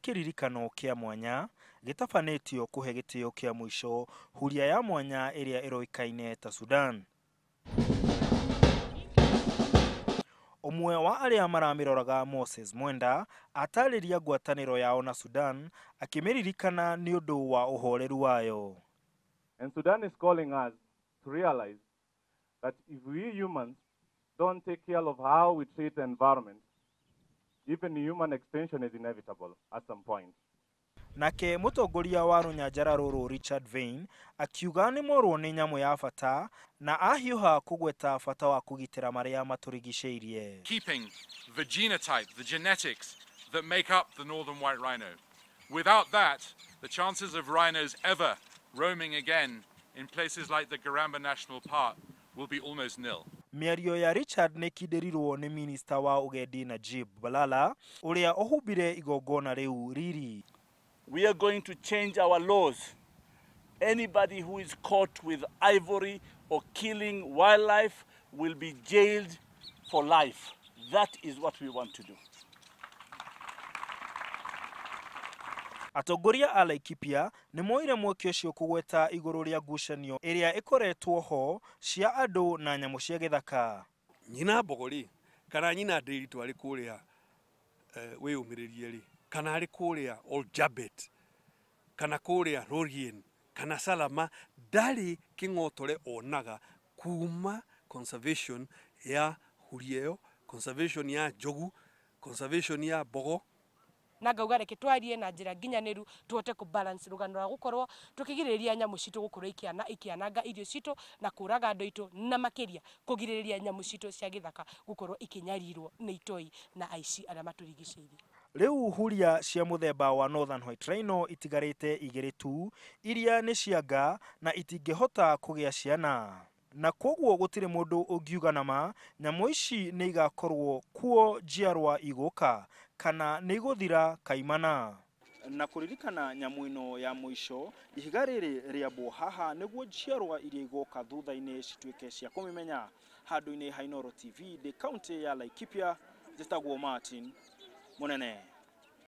Kiririkano kia mwanya gitafanitio kuhe gitio kia mwisho huria ya mwanya iria iroikaine ta Sudan. Umwe wa aria maramiroraga Moses Mwenda atariria ngwataniro yao na Sudan akimeririkana ni undu wa uhoreru wayo. And Sudan is calling us to realize that if we humans don't take care of how we treat the environment, even human extinction is inevitable at some point. Nake mutongoria wa runyanjara-ini Richard Vane akiuga ni morwo ni nyamu ya bata na ahiuha kugweta bata wa kugitira maria maturigiceirie. Keeping the genotype, the genetics that make up the Northern White Rhino. Without that, the chances of rhinos ever roaming again in places like the Garamba National Park will be almost nil. Miario ya Richard ne kiderirwo ni minister wa ugendi Najib Balala uria ohubire Igongona riu riri. We are going to change our laws. Anybody who is caught with ivory or killing wildlife will be jailed for life. That is what we want to do. Atongoria a Laikipia ni moire mweke ucio kugweta iguru ria ngucanio iria ikoretwo ho cia andu na nyamu cia githaka. Nyina mbogori kana nyina ndiritu ari kuria wiyumiririe ri kana ari kuria Oljabet kana kuria Rorien kana Salama ndari kingotore onaga kuma conservation ya huria, conservation ya jogu, conservation ya bogo na ngauga reke twarie na njira nginyaniru tuhote ku balance rugano rwa gukorwo tukigiriria nyamu citu gukorwo ikiananga irio citu na kuraga andu itu na makiria kugiriria nyamu citu cia githaka gukorwo ikinyarirwo ni itoi na aici aria maturigiceirie. Riu huria cia muthemba wa Northern White Rhino itigarite igiri tu iria ni cianga na itingihota kugia ciana. Na koguo gutire mundu ungiuga nama nyamu ici ni igakorwo kuo njiarwa iguka kana ni iguthira kaimana. Na kuririkana nyamu ino ya mwisho ihiga riri riambo haha niguo njiarwa iria iguka thutha-ini cituike cia kumimenya. Handu-ini ha Inooro TV de county ya Laikipia, njitagwo Martin Munene.